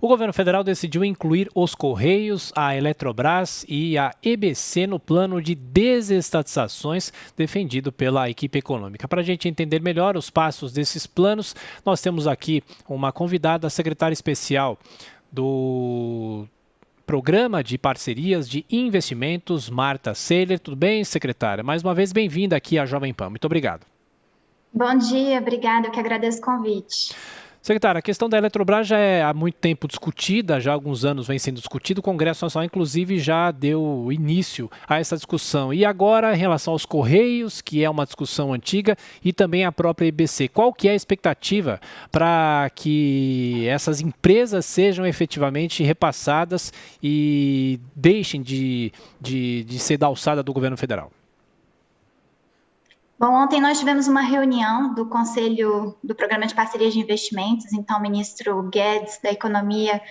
O governo federal decidiu incluir os Correios, a Eletrobras e a EBC no plano de desestatizações defendido pela equipe econômica. Para a gente entender melhor os passos desses planos, nós temos aqui uma convidada, a secretária especial do Programa de Parcerias de Investimentos, Marta Seiler. Tudo bem, secretária? Mais uma vez, bem-vinda aqui à Jovem Pan. Muito obrigado. Bom dia, obrigada. Eu que agradeço o convite. Secretária, a questão da Eletrobras já é há muito tempo discutida, já há alguns anos vem sendo discutida, o Congresso Nacional, inclusive, já deu início a essa discussão. E agora, em relação aos Correios, que é uma discussão antiga, e também a própria EBC, qual que é a expectativa para que essas empresas sejam efetivamente repassadas e deixem de ser da alçada do governo federal? Bom, ontem nós tivemos uma reunião do Conselho do Programa de Parcerias de Investimentos, então o ministro Guedes da Economia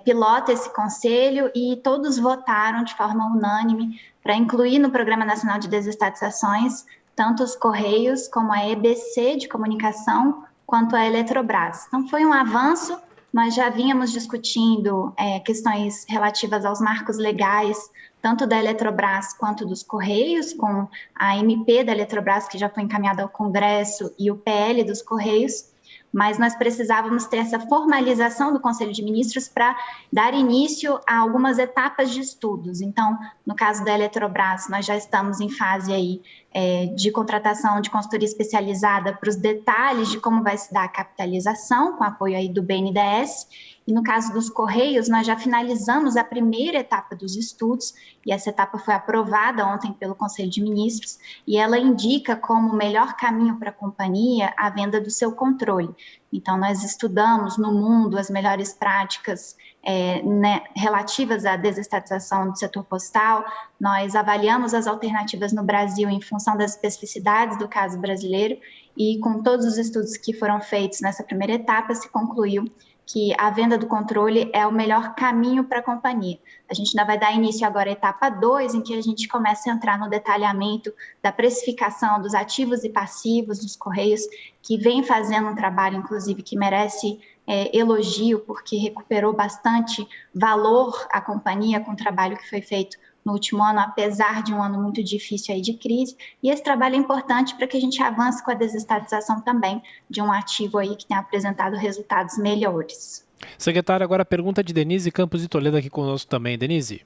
pilota esse conselho e todos votaram de forma unânime para incluir no Programa Nacional de Desestatizações tanto os Correios como a EBC de comunicação quanto a Eletrobras. Então foi um avanço, nós já vínhamos discutindo questões relativas aos marcos legais tanto da Eletrobras quanto dos Correios, com a MP da Eletrobras, que já foi encaminhada ao Congresso, e o PL dos Correios, mas nós precisávamos ter essa formalização do Conselho de Ministros para dar início a algumas etapas de estudos. Então, no caso da Eletrobras, nós já estamos em fase aí de contratação de consultoria especializada para os detalhes de como vai se dar a capitalização, com apoio aí do BNDES. E no caso dos Correios, nós já finalizamos a primeira etapa dos estudos, e essa etapa foi aprovada ontem pelo Conselho de Ministros, e ela indica como o melhor caminho para a companhia a venda do seu controle. Então, nós estudamos no mundo as melhores práticas relativas à desestatização do setor postal, nós avaliamos as alternativas no Brasil em função das especificidades do caso brasileiro, e com todos os estudos que foram feitos nessa primeira etapa, se concluiu que a venda do controle é o melhor caminho para a companhia. A gente ainda vai dar início agora à etapa 2, em que a gente começa a entrar no detalhamento da precificação dos ativos e passivos dos Correios, que vem fazendo um trabalho, inclusive, que merece elogio, porque recuperou bastante valor à companhia com o trabalho que foi feito no último ano, apesar de um ano muito difícil aí de crise, e esse trabalho é importante para que a gente avance com a desestatização também de um ativo aí que tem apresentado resultados melhores. Secretária, agora a pergunta de Denise Campos de Toledo aqui conosco também. Denise.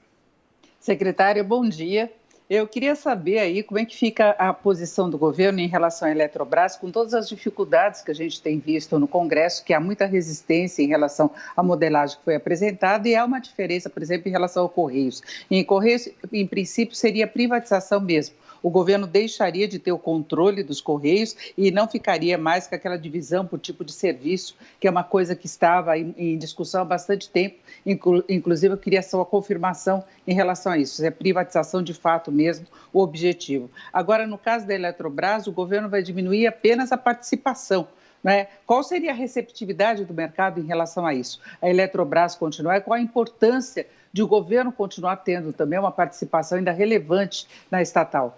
Secretária, bom dia. Eu queria saber aí como é que fica a posição do governo em relação à Eletrobras, com todas as dificuldades que a gente tem visto no Congresso, que há muita resistência em relação à modelagem que foi apresentada, e há uma diferença, por exemplo, em relação ao Correios. Em Correios, em princípio, seria privatização mesmo. O governo deixaria de ter o controle dos Correios e não ficaria mais com aquela divisão por tipo de serviço, que é uma coisa que estava em discussão há bastante tempo. Inclusive, eu queria só a confirmação em relação a isso, se é privatização de fato mesmo o objetivo. Agora, no caso da Eletrobras, o governo vai diminuir apenas a participação. Qual seria a receptividade do mercado em relação a isso? A Eletrobras continuar e qual a importância de o governo continuar tendo também uma participação ainda relevante na estatal?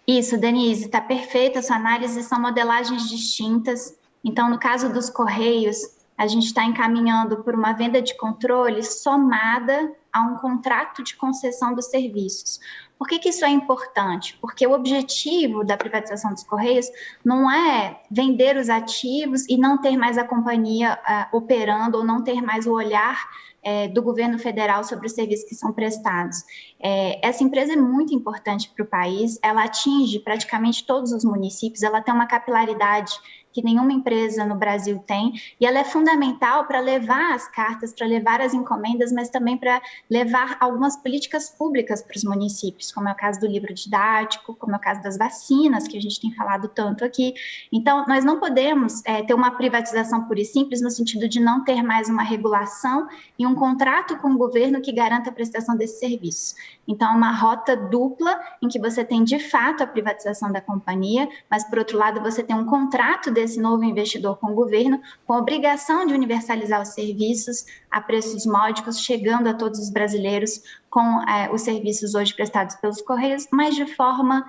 Isso, Denise, está perfeita a sua análise, são modelagens distintas. Então, no caso dos Correios, a gente está encaminhando por uma venda de controle somada a um contrato de concessão dos serviços. Por que isso é importante? Porque o objetivo da privatização dos Correios não é vender os ativos e não ter mais a companhia operando ou não ter mais o olhar do governo federal sobre os serviços que são prestados. Essa empresa é muito importante para o país, ela atinge praticamente todos os municípios, ela tem uma capilaridade que nenhuma empresa no Brasil tem, e ela é fundamental para levar as cartas, para levar as encomendas, mas também para levar algumas políticas públicas para os municípios, como é o caso do livro didático, como é o caso das vacinas, que a gente tem falado tanto aqui. Então, nós não podemos ter uma privatização pura e simples, no sentido de não ter mais uma regulação e um contrato com o governo que garanta a prestação desses serviços. Então, uma rota dupla, em que você tem, de fato, a privatização da companhia, mas, por outro lado, você tem um contrato desse novo investidor com o governo, com a obrigação de universalizar os serviços a preços módicos, chegando a todos os brasileiros com os serviços hoje prestados pelos Correios, mas de forma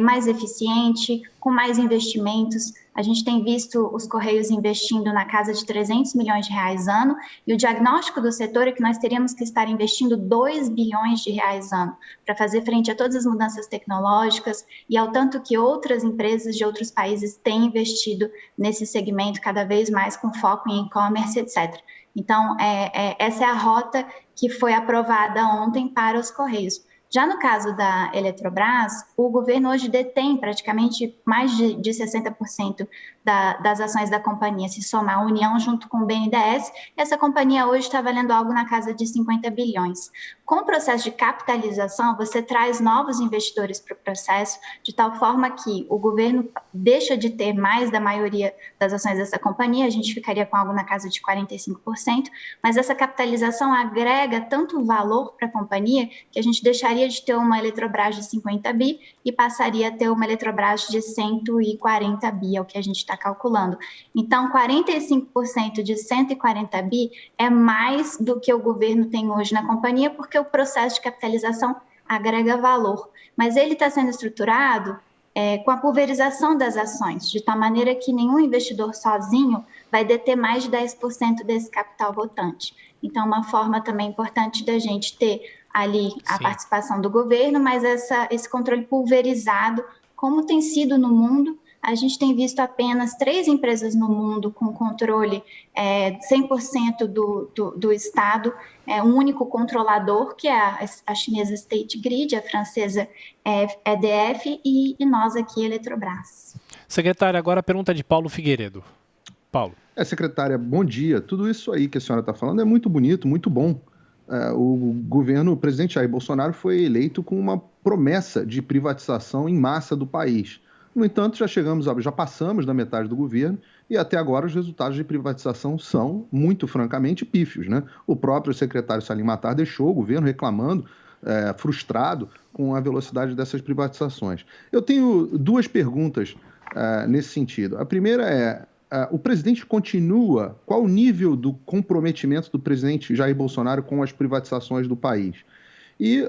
mais eficiente, com mais investimentos. A gente tem visto os Correios investindo na casa de 300 milhões de reais ano, e o diagnóstico do setor é que nós teríamos que estar investindo 2 bilhões de reais ano para fazer frente a todas as mudanças tecnológicas e ao tanto que outras empresas de outros países têm investido nesse segmento cada vez mais com foco em e-commerce, etc. Então, essa é a rota que foi aprovada ontem para os Correios. Já no caso da Eletrobras, o governo hoje detém praticamente mais de 60% das ações da companhia, se somar a União junto com o BNDES, essa companhia hoje está valendo algo na casa de 50 bilhões. Com o processo de capitalização, você traz novos investidores para o processo, de tal forma que o governo deixa de ter mais da maioria das ações dessa companhia, a gente ficaria com algo na casa de 45%, mas essa capitalização agrega tanto valor para a companhia que a gente deixaria de ter uma Eletrobras de 50 bi e passaria a ter uma Eletrobras de 140 bi, é o que a gente está calculando. Então, 45% de 140 bi é mais do que o governo tem hoje na companhia, porque o processo de capitalização agrega valor. Mas ele está sendo estruturado com a pulverização das ações, de tal maneira que nenhum investidor sozinho vai deter mais de 10% desse capital votante. Então, uma forma também importante da gente ter ali a participação do governo, mas esse controle pulverizado, como tem sido no mundo. A gente tem visto apenas 3 empresas no mundo com controle 100% do Estado, um único controlador, que é a chinesa State Grid, a francesa EDF e nós aqui, Eletrobras. Secretária, agora a pergunta de Paulo Figueiredo. Paulo. Secretária, bom dia. Tudo isso aí que a senhora está falando é muito bonito, muito bom. O presidente Jair Bolsonaro foi eleito com uma promessa de privatização em massa do país. No entanto, já passamos da metade do governo e até agora os resultados de privatização são, muito francamente, pífios, né? O próprio secretário Salim Matar deixou o governo reclamando, frustrado com a velocidade dessas privatizações. Eu tenho 2 perguntas nesse sentido. A primeira é, o presidente continua, qual o nível do comprometimento do presidente Jair Bolsonaro com as privatizações do país? E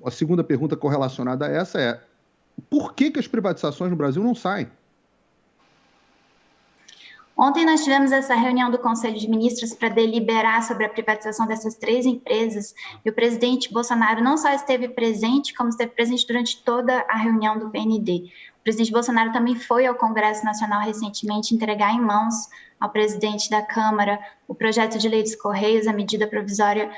a segunda pergunta correlacionada a essa é, por que as privatizações no Brasil não saem? Ontem nós tivemos essa reunião do Conselho de Ministros para deliberar sobre a privatização dessas 3 empresas, e o presidente Bolsonaro não só esteve presente, como esteve presente durante toda a reunião do PND. O presidente Bolsonaro também foi ao Congresso Nacional recentemente entregar em mãos ao presidente da Câmara o projeto de lei dos Correios, a medida provisória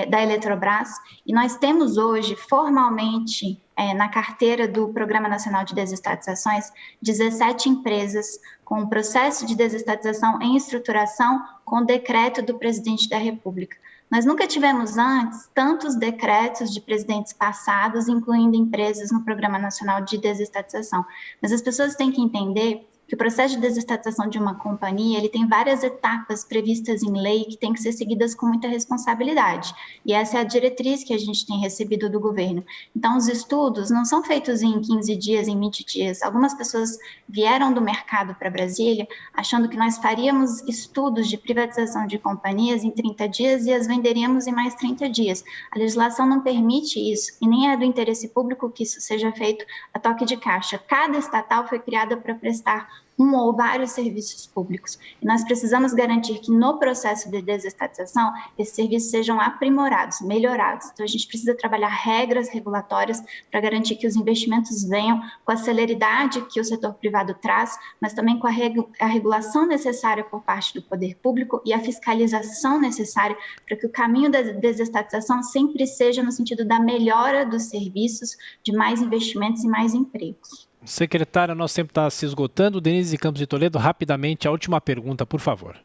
da Eletrobras, e nós temos hoje, formalmente, na carteira do Programa Nacional de Desestatizações, 17 empresas com processo de desestatização em estruturação com decreto do presidente da República. Nós nunca tivemos antes tantos decretos de presidentes passados, incluindo empresas no Programa Nacional de Desestatização. Mas as pessoas têm que entender que o processo de desestatização de uma companhia, ele tem várias etapas previstas em lei que têm que ser seguidas com muita responsabilidade. E essa é a diretriz que a gente tem recebido do governo. Então, os estudos não são feitos em 15 dias, em 20 dias. Algumas pessoas vieram do mercado para Brasília achando que nós faríamos estudos de privatização de companhias em 30 dias e as venderíamos em mais 30 dias. A legislação não permite isso e nem é do interesse público que isso seja feito a toque de caixa. Cada estatal foi criada para prestar um ou vários serviços públicos. E nós precisamos garantir que no processo de desestatização, esses serviços sejam aprimorados, melhorados. Então, a gente precisa trabalhar regras regulatórias para garantir que os investimentos venham com a celeridade que o setor privado traz, mas também com a regulação necessária por parte do poder público e a fiscalização necessária para que o caminho da desestatização sempre seja no sentido da melhora dos serviços, de mais investimentos e mais empregos. Secretária, nosso tempo está se esgotando. Denise Campos de Toledo, rapidamente, a última pergunta, por favor.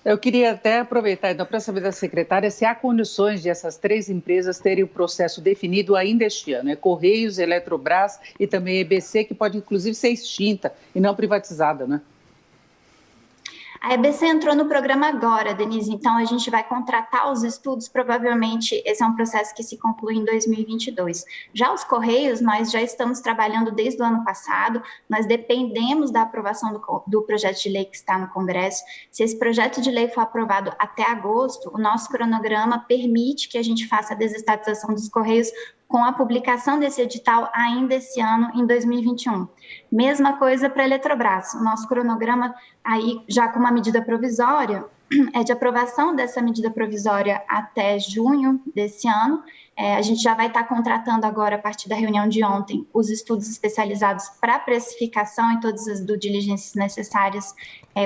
Eu queria até aproveitar, então, para saber da secretária se há condições de essas 3 empresas terem o processo definido ainda este ano. Correios, Eletrobras e também EBC, que pode, inclusive, ser extinta e não privatizada, né? A EBC entrou no programa agora, Denise, então a gente vai contratar os estudos, provavelmente esse é um processo que se conclui em 2022. Já os Correios, nós já estamos trabalhando desde o ano passado, nós dependemos da aprovação do projeto de lei que está no Congresso. Se esse projeto de lei for aprovado até agosto, o nosso cronograma permite que a gente faça a desestatização dos Correios com a publicação desse edital ainda esse ano, em 2021. Mesma coisa para a Eletrobras. O nosso cronograma, aí já com uma medida provisória, é de aprovação dessa medida provisória até junho desse ano. A gente já vai estar contratando agora, a partir da reunião de ontem, os estudos especializados para precificação e todas as due diligências necessárias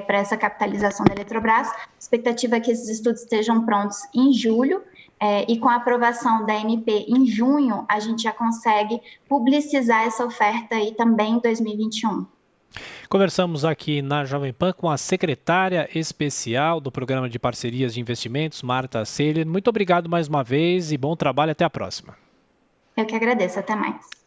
para essa capitalização da Eletrobras. A expectativa é que esses estudos estejam prontos em julho, e com a aprovação da MP em junho, a gente já consegue publicizar essa oferta aí também em 2021. Conversamos aqui na Jovem Pan com a secretária especial do Programa de Parcerias de Investimentos, Marta Seelen. Muito obrigado mais uma vez e bom trabalho. Até a próxima. Eu que agradeço. Até mais.